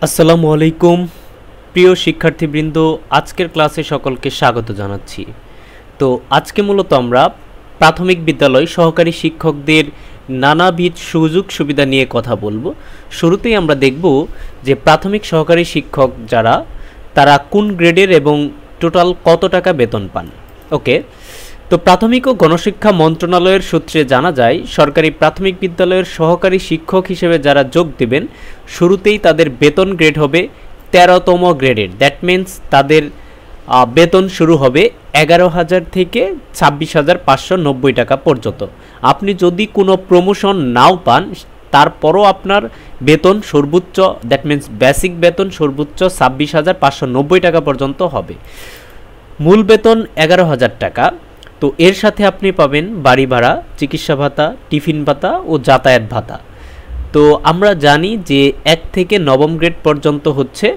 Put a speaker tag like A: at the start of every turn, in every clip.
A: আসসালামু আলাইকুম প্রিয় শিক্ষার্থীবৃন্দ, আজকের ক্লাসে সকলকে স্বাগত জানাচ্ছি। তো আজকে মূলত আমরা প্রাথমিক বিদ্যালয় সহকারী শিক্ষকদের নানাবিধ সুযোগ সুবিধা নিয়ে কথা বলবো। শুরুতেই আমরা দেখব যে প্রাথমিক সহকারী শিক্ষক যারা তারা কোন গ্রেডের এবং টোটাল কত টাকা বেতন পান। ওকে, তো প্রাথমিক ও গণশিক্ষা মন্ত্রণালয়ের সূত্রে জানা যায় সরকারি প্রাথমিক বিদ্যালয়ের সহকারী শিক্ষক হিসেবে যারা যোগ দেবেন শুরুতেই তাদের বেতন গ্রেড হবে ১৩তম গ্রেডের। দ্যাট মিন্স তাদের বেতন শুরু হবে ১১,০০০ থেকে ২৬,৫৯০ টাকা পর্যন্ত। আপনি যদি কোনো প্রমোশন নাও পান তারপরও আপনার বেতন সর্বোচ্চ, দ্যাট মিন্স বেসিক বেতন সর্বোচ্চ ২৬,৫৯০ টাকা পর্যন্ত হবে। মূল বেতন ১১,০০০ টাকা। তো এর সাথে আপনি পাবেন বাড়ি ভাড়া, চিকিৎসা ভাতা, টিফিন ভাতা ও যাতায়াত ভাতা। তো আমরা জানি যে ১ থেকে নবম গ্রেড পর্যন্ত হচ্ছে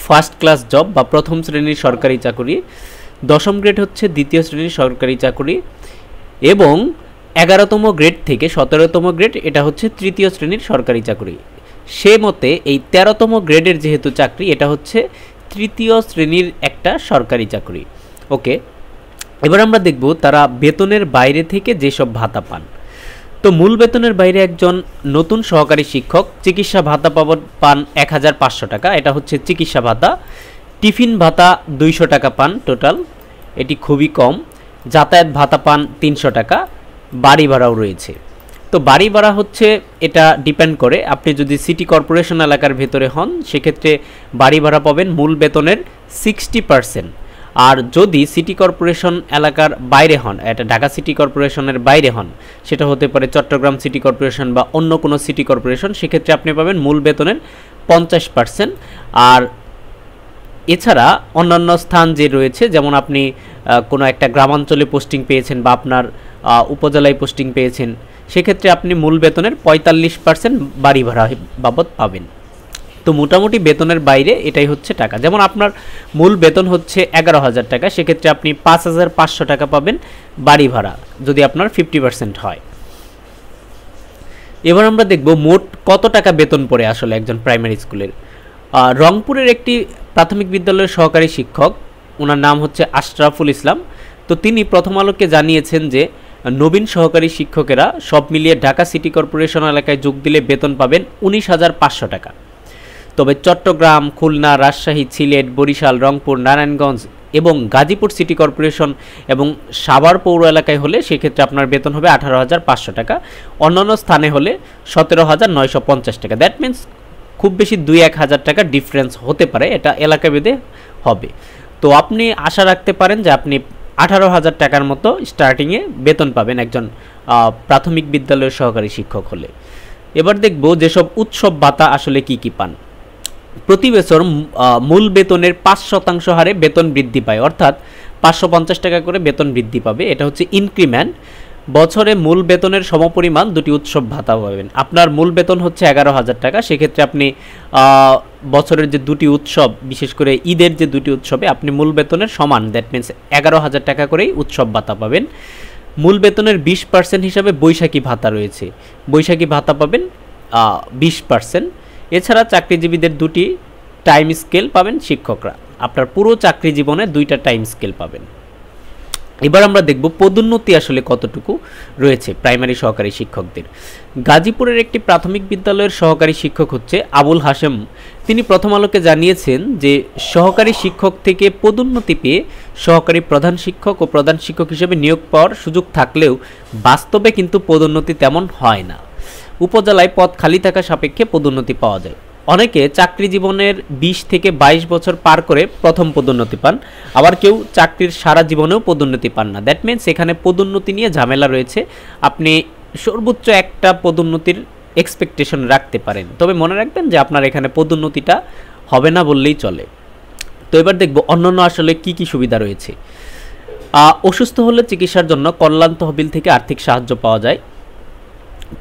A: ফার্স্ট ক্লাস জব বা প্রথম শ্রেণীর সরকারি চাকরি, দশম গ্রেড হচ্ছে দ্বিতীয় শ্রেণীর সরকারি চাকরি এবং ১১তম গ্রেড থেকে ১৭তম গ্রেড এটা হচ্ছে তৃতীয় শ্রেণীর সরকারি চাকরি। সে মতে এই ১৩তম গ্রেডের যেহেতু চাকরি এটা হচ্ছে তৃতীয় শ্রেণীর একটা সরকারি চাকরি। ওকে, এবার আমরা দেখব তারা বেতনের বাইরে থেকে যেসব ভাতা পান। তো মূল বেতনের বাইরে একজন নতুন সহকারী শিক্ষক চিকিৎসা ভাতা পান ১,৫০০ টাকা, এটা হচ্ছে চিকিৎসা ভাতা। টিফিন ভাতা ২০০ টাকা পান টোটাল, এটি খুবই কম। যাতায়াত ভাতা পান ৩০০ টাকা, বাড়ি ভাড়াও রয়েছে। তো বাড়ি ভাড়া হচ্ছে এটা ডিপেন্ড করে, আপনি যদি সিটি কর্পোরেশন এলাকার ভেতরে হন সেক্ষেত্রে বাড়ি ভাড়া পাবেন মূল বেতনের 60%। আর যদি সিটি কর্পোরেশন এলাকার বাইরে হন, এটা ঢাকা সিটি কর্পোরেশনের বাইরে হন, সেটা হতে পারে চট্টগ্রাম সিটি কর্পোরেশন বা অন্য কোনো সিটি কর্পোরেশন, সেক্ষেত্রে আপনি পাবেন মূল বেতনের 50%। আর এছাড়া অন্যান্য স্থান যে রয়েছে, যেমন আপনি কোনো একটা গ্রামাঞ্চলে পোস্টিং পেয়েছেন বা আপনার উপজেলায় পোস্টিং পেয়েছেন, সেক্ষেত্রে আপনি মূল বেতনের ৪৫% বাড়ি ভাড়া বাবদ পাবেন। তো মোটামুটি বেতনের বাইরে এটাই হচ্ছে টাকা। যেমন আপনার মূল বেতন হচ্ছে ১১,০০০ টাকা, সেক্ষেত্রে আপনি ৫,৫০০ টাকা পাবেন বাড়ি ভাড়া যদি আপনার 50% হয়। এবার আমরা দেখব মোট কত টাকা বেতন পড়ে আসলে একজন প্রাইমারি স্কুলের। রংপুরের একটি প্রাথমিক বিদ্যালয়ের সহকারী শিক্ষক, ওনার নাম হচ্ছে আশরাফুল ইসলাম। তো তিনি প্রথম আলোকে জানিয়েছেন যে নবীন সহকারী শিক্ষকেরা সব মিলিয়ে ঢাকা সিটি কর্পোরেশন এলাকায় যোগ দিলে বেতন পাবেন ১৯,৫০০ টাকা। তবে চট্টগ্রাম, খুলনা, রাজশাহী, সিলেট, বরিশাল, রংপুর, নারায়ণগঞ্জ এবং গাজীপুর সিটি কর্পোরেশন এবং সাভার পৌর এলাকায় হলে সেক্ষেত্রে আপনার বেতন হবে ১৮,৫০০ টাকা। অন্যান্য স্থানে হলে ১৭,৯৫০ টাকা। দ্যাট মিন্স খুব বেশি ২-১ হাজার টাকা ডিফারেন্স হতে পারে, এটা এলাকা ভেদে হবে। তো আপনি আশা রাখতে পারেন যে আপনি ১৮,০০০ টাকার মতো স্টার্টিংয়ে বেতন পাবেন একজন প্রাথমিক বিদ্যালয়ের সহকারী শিক্ষক হলে। এবার দেখব যেসব উৎসব ভাতা আসলে কি কি পান। প্রতি বছর মূল বেতনের ৫% হারে বেতন বৃদ্ধি পায়, অর্থাৎ ৫৫০ টাকা করে বেতন বৃদ্ধি পাবে, এটা হচ্ছে ইনক্রিমেন্ট। বছরে মূল বেতনের সমপরিমাণ দুটি উৎসব ভাতা পাবেন। আপনার মূল বেতন হচ্ছে ১১,০০০ টাকা, সেক্ষেত্রে আপনি বছরের যে দুটি উৎসব, বিশেষ করে ঈদের যে দুটি উৎসবে আপনি মূল বেতনের সমান, দ্যাট মিন্স ১১,০০০ টাকা করেই উৎসব ভাতা পাবেন। মূল বেতনের ২০% হিসাবে বৈশাখী ভাতা রয়েছে, বৈশাখী ভাতা পাবেন ২০%। এছাড়া চাকরিজীবীদের দুটি টাইম স্কেল পাবেন শিক্ষকরা, আপনার পুরো চাকরি জীবনে দুইটা টাইম স্কেল পাবেন। এবার আমরা দেখব পদোন্নতি আসলে কতটুকু রয়েছে প্রাইমারি সহকারী শিক্ষকদের। গাজীপুরের একটি প্রাথমিক বিদ্যালয়ের সহকারী শিক্ষক হচ্ছে আবুল হাশেম। তিনি প্রথম আলোকে জানিয়েছেন যে সহকারী শিক্ষক থেকে পদোন্নতি পেয়ে সহকারী প্রধান শিক্ষক ও প্রধান শিক্ষক হিসেবে নিয়োগ পাওয়ার সুযোগ থাকলেও বাস্তবে কিন্তু পদোন্নতি তেমন হয় না। উপজেলায় পদ খালি থাকা সাপেক্ষে পদোন্নতি পাওয়া যায়। অনেকে চাকরি জীবনের ২০ থেকে ২২ বছর পার করে প্রথম পদোন্নতি পান, আবার কেউ চাকরির সারা জীবনেও পদোন্নতি পান না। দ্যাট মিনস এখানে পদোন্নতি নিয়ে ঝামেলা রয়েছে, আপনি সর্বোচ্চ একটা পদোন্নতির এক্সপেকটেশন রাখতে পারেন, তবে মনে রাখবেন যে আপনার এখানে পদোন্নতিটা হবে না বললেই চলে। তো এবার দেখব অন্যান্য আসলে কি কি সুবিধা রয়েছে। অসুস্থ হলে চিকিৎসার জন্য কল্যাণ তহবিল থেকে আর্থিক সাহায্য পাওয়া যায়।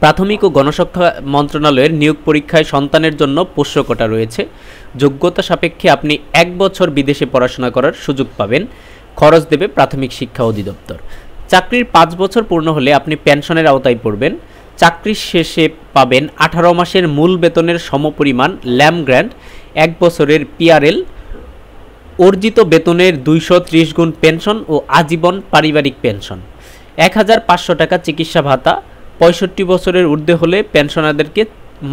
A: প্রাথমিক ও গণশিক্ষা মন্ত্রণালয়ের নিয়োগ পরীক্ষায় সন্তানের জন্য পোষ্য কোটা রয়েছে। যোগ্যতা সাপেক্ষে আপনি ১ বছর বিদেশে পড়াশোনা করার সুযোগ পাবেন, খরচ দেবে প্রাথমিক শিক্ষা অধিদপ্তর। চাকরির ৫ বছর পূর্ণ হলে আপনি পেনশনের আওতায় পড়বেন। চাকরির শেষে পাবেন 18 মাসের মূল বেতনের সমপরিমাণ ল্যাম গ্র্যান্ট, 1 বছরের পিআরএল, অর্জিত বেতনের 230 গুণ পেনশন ও আজীবন পারিবারিক পেনশন। 1500 টাকা চিকিৎসা ভাতা, 65 বছরের ঊর্ধ্বে হলে পেনশনারদেরকে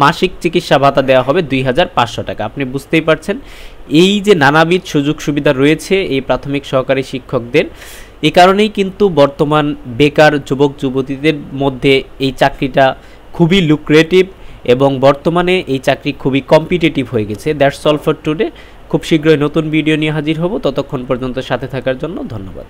A: মাসিক চিকিৎসা ভাতা দেওয়া হবে 2500 টাকা। আপনি বুঝতেই পারছেন এই যে নানাবিধ সুযোগ সুবিধা রয়েছে এই প্রাথমিক সহকারী শিক্ষকদের, এই কারণেই কিন্তু বর্তমান বেকার যুবক যুবতীদের মধ্যে এই চাকরিটা খুবই লুক্রেটিভ এবং বর্তমানে এই চাকরি খুবই কম্পিটিটিভ হয়ে গেছে। That's all for today. খুব শীঘ্রই নতুন ভিডিও নিয়ে হাজির হব, ততক্ষণ পর্যন্ত সাথে থাকার জন্য ধন্যবাদ।